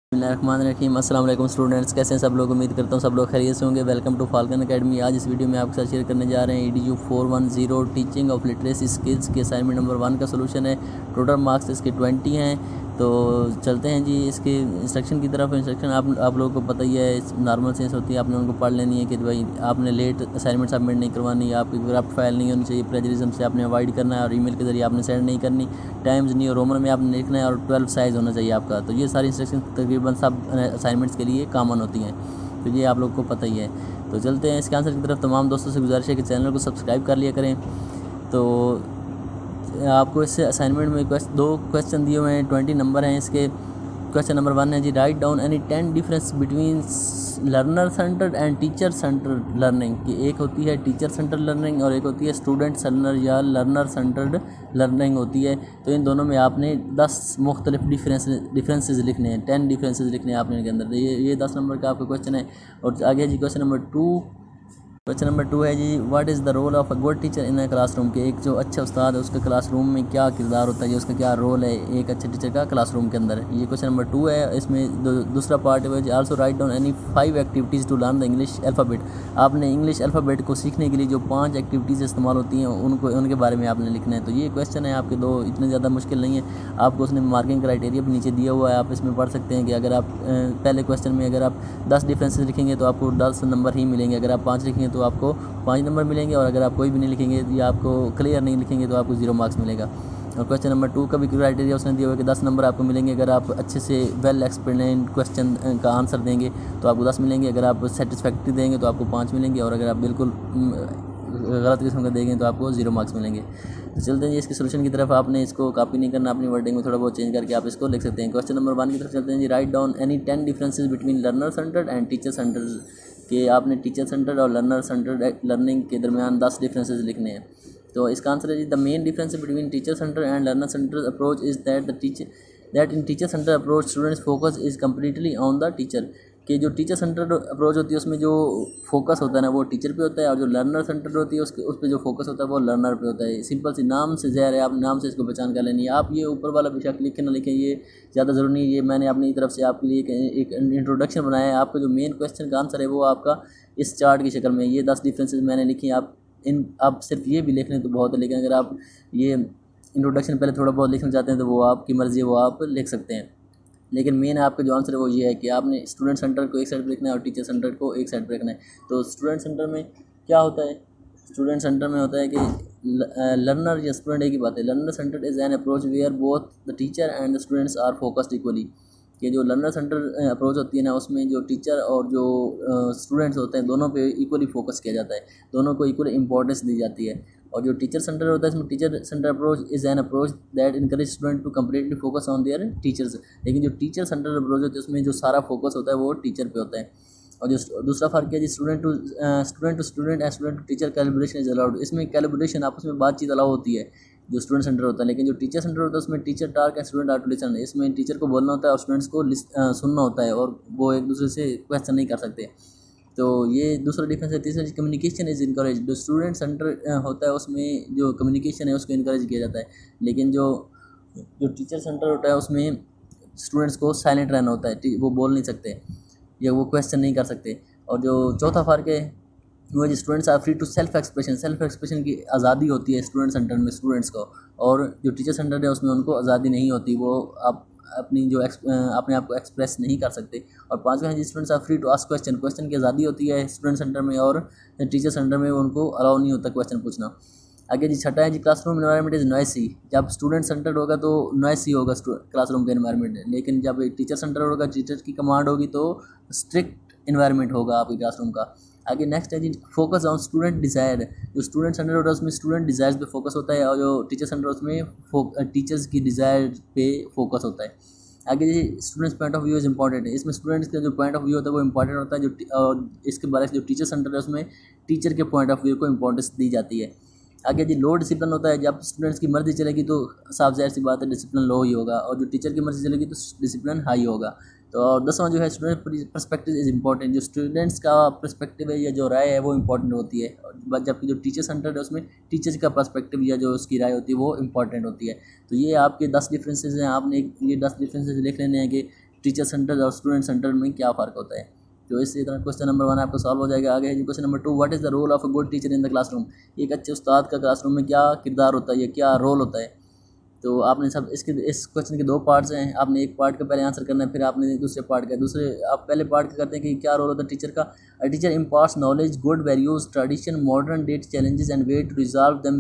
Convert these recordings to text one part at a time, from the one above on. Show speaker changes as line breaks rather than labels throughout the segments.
बिस्मिल्लाहिर्रहमानिर्रहीम। अस्सलाम वालेकुम स्टूडेंट्स, कैसे हैं सब लोग। उम्मीद करता हूँ सब लोग खैरियत से होंगे। Welcome to Falcon Academy. आज इस वीडियो में आपके साथ शेयर करने जा रहे हैं EDU 410 teaching of literacy skills के असाइनमेंट नंबर 1 का सोल्यूशन है। टोटल मार्क्स इसके 20 हैं। तो चलते हैं जी इसके इंस्ट्रक्शन की तरफ। इंस्ट्रक्शन आप लोगों को पता ही है, नॉर्मल सेंस होती है, आपने उनको पढ़ लेनी है कि भाई आपने लेट असाइनमेंट सबमिट नहीं करवानी, आपकी ग्राफ्ट फाइल नहीं होनी चाहिए, प्लेजरिज्म से आपने अवॉइड करना है और ईमेल के जरिए आपने सेंड नहीं करनी, टाइम्स न्यू रोमन में आपने लिखना है और 12 साइज़ होना चाहिए आपका। तो ये सारी इंस्ट्रक्शन तकरीबन सब असाइनमेंट्स के लिए कॉमन होती हैं, तो ये आप लोग को पता ही है। तो चलते हैं इसके आंसर की तरफ। तमाम दोस्तों से गुजारिश है कि चैनल को सब्सक्राइब कर लिया करें। तो आपको इससे असाइनमेंट में दो क्वेश्चन दिए हुए हैं, 20 नंबर हैं इसके। क्वेश्चन नंबर 1 है जी, write down any 10 difference between learner centred and teacher centred learning. कि एक होती है टीचर सेंटर्ड लर्निंग और एक होती है स्टूडेंट सेंटर या लर्नर सेंटर्ड लर्निंग होती है। तो इन दोनों में आपने 10 मुख्तलिफ डिफरेंसेस लिखने हैं, 10 डिफरेंसेस लिखने हैं आपने इनके अंदर। ये 10 नंबर का आपका क्वेश्चन है। और आगे जी क्वेश्चन नंबर 2 है जी, what is the role of a good teacher in a classroom. के एक जो अच्छा उस्ताद है उसका क्लासरूम में क्या किरदार होता है, उसका क्या रोल है एक अच्छे टीचर का क्लासरूम के अंदर। ये क्वेश्चन नंबर 2 है। इसमें दूसरा पार्ट है जी, also write down any 5 activities to learn the English alphabet. आपने इंग्लिश अल्फ़ाबेट को सीखने के लिए जो 5 एक्टिविटीज़ इस्तेमाल होती हैं उनके बारे में आपने लिखना है। तो ये क्वेश्चन है आपके दो, इतने ज़्यादा मुश्किल नहीं है। आपको उसने मार्किंग क्राइटेरिया भी नीचे दिया हुआ है, आप इसमें पढ़ सकते हैं कि अगर आप पहले क्वेश्चन में अगर आप 10 डिफरेंसेस लिखेंगे तो आपको 10 नंबर ही मिलेंगे, अगर आप 5 लिखेंगे तो आपको 5 नंबर मिलेंगे, और अगर आप कोई भी नहीं लिखेंगे या आपको क्लियर नहीं लिखेंगे तो आपको 0 मार्क्स मिलेगा। और क्वेश्चन नंबर 2 का भी क्राइटेरिया उसने दिया हुआ है कि 10 नंबर आपको मिलेंगे अगर आप अच्छे से वेल एक्सप्लेन क्वेश्चन का आंसर देंगे तो आपको 10 मिलेंगे, अगर आप सेटिस्फैक्ट्री देंगे तो आपको 5 मिलेंगे, और अगर आप बिल्कुल गलत किस्म का देंगे तो आपको 0 मार्क्स मिलेंगे। तो चलते हैं जी इसके सोल्यूशन की तरफ। आपने इसको कॉपी नहीं करना, अपनी वर्डिंग में थोड़ा बहुत चेंज करके आप इसको लिख सकते हैं। क्वेश्चन नंबर 1 की तरफ चलते हैं जी, write down any 10 differences between learner centred and teacher centred. कि आपने टीचर सेंटर्ड और लर्नर सेंटर्ड लर्निंग के दरमियान 10 डिफरेंसेस लिखने हैं। तो इसका आंसर है जी, the main difference between teacher centre and learner centre approach is that in teacher centre approach students focus is completely on the teacher. कि जो टीचर सेंटर अप्रोच होती है उसमें जो फोकस होता है ना वो टीचर पे होता है, और जो लर्नर सेंटर होती है उस पर जो फोकस होता है वो लर्नर पे होता है। सिंपल सी नाम से ज़हर है, आप नाम से इसको पहचान कर लेनी है। आप ये ऊपर वाला बेशक लिखें ना लिखें, ये ज़्यादा ज़रूरी नहीं है। ये मैंने अपनी तरफ से आपके लिए एक इंट्रोडक्शन बनाया है। आपका जो मेन क्वेश्चन का आंसर है वो आपका इस चार्ट की शक्ल में ये 10 डिफरेंसेस मैंने लिखी। आप सिर्फ ये भी लिख लें तो बहुत है, लेकिन अगर आप ये इंट्रोडक्शन पहले थोड़ा बहुत लिखना चाहते हैं तो वो आपकी मर्ज़ी है, वो आप लिख सकते हैं। लेकिन मेन आपका जो आंसर है वो ये है कि आपने स्टूडेंट सेंटर को एक साइड पर लिखना है और टीचर सेंटर को एक साइड पर रखना है। तो स्टूडेंट सेंटर में क्या होता है, स्टूडेंट सेंटर में होता है कि लर्नर या स्टूडेंट एक ही बात है। Learner centre is an approach where both the teacher and the students are focused equally. कि जो लर्नर सेंटर अप्रोच होती है ना उसमें जो टीचर और जो स्टूडेंट्स होते हैं दोनों पे इक्वली फोकस किया जाता है, दोनों को इक्वली इंपॉर्टेंस दी जाती है। और जो टीचर सेंटर होता है इसमें teacher centre approach is an approach that encourage student to completely focus on their teachers. लेकिन जो टीचर सेंटर अप्रोच होता है उसमें जो सारा फोकस होता है वो टीचर पे होता है। और जो दूसरा फ़र्क है जी, student to student and student to teacher calibration is allowed. इसमें कैलिब्रेशन आपस में बातचीत अलाउ होती है जो स्टूडेंट सेंटर होता है। लेकिन जो टीचर सेंटर होता है उसमें teacher task and student are to listen. इसमें टीचर को बोलना होता है और स्टूडेंट्स को सुनना होता है, और वो एक दूसरे से क्वेश्चन नहीं कर सकते। तो ये दूसरा डिफरेंस है। तीसरा कम्युनिकेशन इज़ इनकरेज। जो स्टूडेंट सेंटर होता है उसमें जो कम्युनिकेशन है उसको इनकरेज किया जाता है, लेकिन जो टीचर सेंटर होता है उसमें स्टूडेंट्स को साइलेंट रहना होता है, वो बोल नहीं सकते या वो क्वेश्चन नहीं कर सकते। और जो चौथा फ़र्क है वो है students are free to self expression की आज़ादी होती है स्टूडेंट सेंटर में स्टूडेंट्स को, और जो टीचर सेंटर है उसमें उनको आज़ादी नहीं होती, वो आप अपनी जो अपने आप को एक्सप्रेस नहीं कर सकते। और पांचवा है students are free to ask question की आज़ादी होती है स्टूडेंट सेंटर में, और टीचर सेंटर में उनको अलाउ नहीं होता क्वेश्चन पूछना। आगे जी छठा है जी, क्लासरूम एनवायरनमेंट इज़ नॉइसी। जब स्टूडेंट सेंटर होगा तो नॉइसी होगा क्लासरूम का एनवायरनमेंट, लेकिन जब टीचर सेंटर होगा टीचर की कमांड होगी तो स्ट्रिक्ट एनवायरनमेंट होगा आपके क्लासरूम का। आगे नेक्स्ट है जी, फोकस ऑन स्टूडेंट डिज़ायर। जो स्टूडेंट सेंटर होता है उसमें स्टूडेंट डिज़ायर्स पे फोकस होता है, और जो टीचर सेंटर उसमें टीचर्स की डिज़ायर पे फोकस होता है। आगे जी, students point of view is important है। इसमें स्टूडेंट्स का जो पॉइंट ऑफ व्यू होता है वो इंपॉर्टेंट होता है। और इसके बारे में जो टीचर सेंटर है उसमें टीचर के पॉइंट ऑफ व्यू को इंपॉर्टेंस दी जाती है। आगे जी, लो डिसिप्लिन होता है। जब स्टूडेंट्स की मर्ज़ी चलेगी तो साफ ज़ाहिर सी बात है डिसिप्लिन लो ही होगा, और जो टीचर की मर्ज़ी चलेगी तो डिसिप्लिन हाई होगा। तो और 10वां जो है, स्टूडेंट पर्सपेक्टिव इज़ इंपॉर्टेंट। जो स्टूडेंट्स का पर्सपेक्टिव है या जो राय है वो इंपॉर्टेंट होती है, और जबकि जो टीचर सेंटर है उसमें टीचर्स का पर्सपेक्टिव या जो उसकी राय होती है वो इंपॉर्टेंट होती है। तो ये आपके 10 डिफरेंसेस हैं। आपने ये 10 डिफरेंसेस लिख लेने हैं कि टीचर सेंटर और स्टूडेंट सेंटर में क्या फ़र्क होता है। तो इसी तरह क्वेश्चन नंबर 1 आपका सॉल्व हो जाएगा। आगे है जी question number 2, what is the role of a good teacher in the classroom. एक अच्छे उस्ताद का क्लासरूम में क्या किरदार होता है या क्या रोल होता है। तो आपने सब इस क्वेश्चन के 2 पार्ट्स हैं। आपने एक पार्ट का पहले आंसर करना है, फिर आपने दूसरे पार्ट का। आप पहले पार्ट का करते हैं कि क्या रोल होता है टीचर का। A teacher imparts knowledge, good values, tradition, modern day challenges and way to resolve them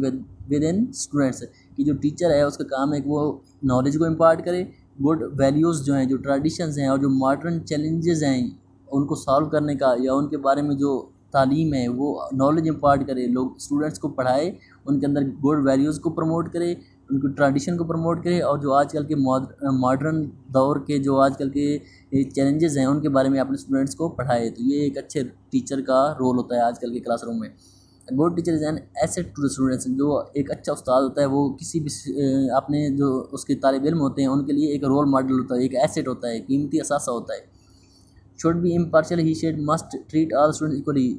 within students. कि जो टीचर है उसका काम है कि वो नॉलेज को इम्पार्ट करे, गुड वैल्यूज़ जो हैं, जो ट्रेडिशंस हैं और जो मॉडर्न चैलेंजेस हैं उनको सॉल्व करने का या उनके बारे में जो तालीम है वो नॉलेज इम्पार्ट करे, लोग स्टूडेंट्स को पढ़ाए, उनके अंदर गुड वैल्यूज़ को प्रमोट करे, उनकी ट्रेडिशन को प्रमोट करे और जो आजकल के मॉडर्न दौर के जो आजकल के चैलेंजेस हैं उनके बारे में अपने स्टूडेंट्स को पढ़ाए। तो ये एक अच्छे टीचर का रोल होता है आजकल के क्लासरूम में। Good teacher is an asset to the students. जो एक अच्छा उस्ताद होता है वो किसी भी अपने जो उसके तालिब इल्म होते हैं उनके लिए एक रोल मॉडल होता है, एक एसेट होता है, कीमती असासा होता है। Should be impartial, he should must treat all students equally.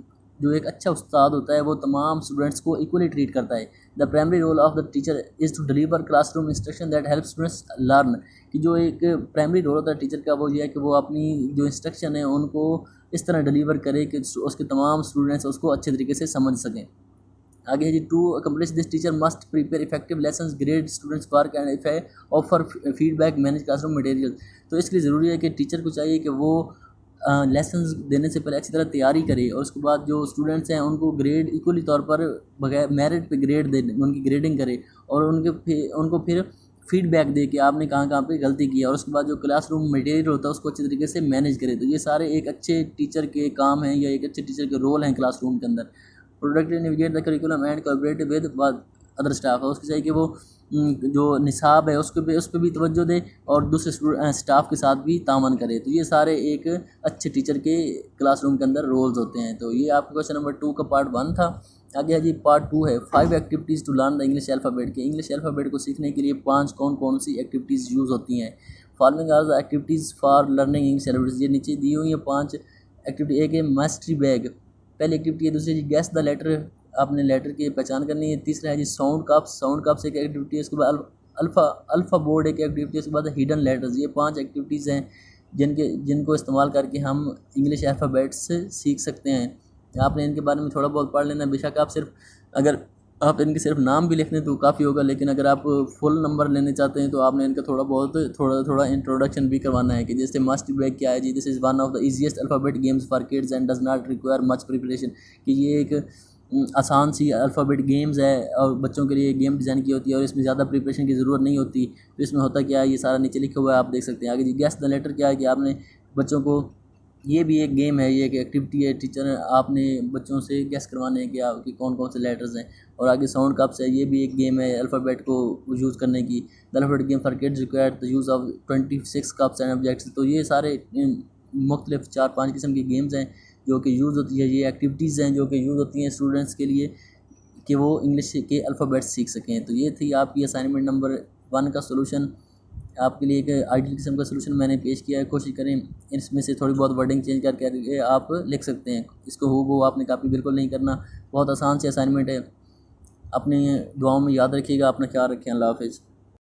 जो एक अच्छा उस्ताद होता है वो तमाम स्टूडेंट्स को इक्वली ट्रीट करता है। The primary role of the teacher is to deliver classroom instruction that help students learn. कि जो एक प्राइमरी रोल होता है टीचर का वो ये है कि वो अपनी जो इंस्ट्रक्शन है उनको इस तरह डिलीवर करे कि उसके तमाम स्टूडेंट्स उसको अच्छे तरीके से समझ सकें। आगे है जी, to accomplish this teacher must prepare effective lessons, grade students work and offer feedback, manage classroom material. तो इसके लिए ज़रूरी है कि टीचर को चाहिए कि वो लेसन्स देने से पहले अच्छी तरह तैयारी करे और उसके बाद जो स्टूडेंट्स हैं उनको ग्रेड इक्वली तौर पर बगैर मेरिट पे ग्रेड दे, उनकी ग्रेडिंग करे और उनको फिर फीडबैक दे कि आपने कहाँ पे गलती की है और उसके बाद जो क्लासरूम मटेरियल होता है उसको अच्छे तरीके से मैनेज करे। तो ये सारे एक अच्छे टीचर के काम हैं या एक अच्छे टीचर के रोल हैं क्लासरूम के अंदर। Productive navigate the curriculum and cooperate with other staff. है उसकी चाहिए कि वो जो निसाब है उस पर भी तवज्जो दे और दूसरे स्टाफ के साथ भी तामन करे। तो ये सारे एक अच्छे टीचर के क्लासरूम के अंदर रोल्स होते हैं। तो ये आपका क्वेश्चन नंबर 2 का पार्ट 1 था। आगे है जी पार्ट 2 है 5 activities to learn the English alphabet. के इंग्लिश अल्फ़ाबेट को सीखने के लिए 5 कौन सी एक्टिविटीज़ यूज़ होती हैं। Following are the activities for learning English alphabet. ये नीचे दी हुई है 5 एक्टिविटी। एक है मास्टरी बैग, पहली एक्टिविटी है। दूसरी गैस द लेटर, आपने लेटर की पहचान करनी है। तीसरा है जी साउंड कप्स एक एक्टिविटी है। उसके बाद अल्फ़ा बोर्ड एक एक्टिविटी है। उसके बाद हिडन लेटर्स। ये 5 एक्टिविटीज़ हैं जिनको इस्तेमाल करके हम इंग्लिश अल्फ़ाबेट्स सीख सकते हैं। आपने इनके बारे में थोड़ा बहुत पढ़ लेना। बेशक अगर आप इनके सिर्फ नाम भी लिख लें तो काफ़ी होगा, लेकिन अगर आप फुल नंबर लेने चाहते हैं तो आपने इनका थोड़ा इंट्रोडक्शन भी करवाना है। कि जैसे मस्ट बैग क्या है जी, this is one of the easiest alphabet games for kids and does not require much preparation. कि ये एक आसान सी अल्फ़ाबेट गेम्स है और बच्चों के लिए गेम डिज़ाइन की होती है और इसमें ज़्यादा प्रिपरेशन की ज़रूरत नहीं होती। तो इसमें होता क्या है, ये सारा नीचे लिखा हुआ है, आप देख सकते हैं। आगे जी गैस द लेटर क्या है कि आपने बच्चों को, ये भी एक गेम है, ये एक एक्टिविटी है। टीचर आपने बच्चों से गैस करवाने हैं कि आपकी कौन से लेटर्स हैं। और आगे साउंड कप्स है, ये भी एक गेम है अल्फ़ाबेट को यूज़ करने की। The alphabet game for kids require the use of 26 cups and objects. तो ये सारे मुख्तलिफ 4-5 किस्म की गेम्स हैं जो कि यूज़ होती है। ये एक्टिविटीज़ हैं जो कि यूज़ होती हैं स्टूडेंट्स के लिए कि वो इंग्लिश के अल्फ़ाबेट्स सीख सकें। तो ये थी आपकी असाइनमेंट नंबर 1 का सोल्यूशन। आपके लिए एक आइडियल किस्म का सोल्यूशन मैंने पेश किया है। कोशिश करें इसमें से थोड़ी बहुत वर्डिंग चेंज करके आप लिख सकते हैं। इसको हूबहू आपने कापी बिल्कुल नहीं करना। बहुत आसान सी असाइनमेंट है। अपनी दुआओं में याद रखिएगा। अपना ख्याल रखें। अल्लाह हाफ़िज़।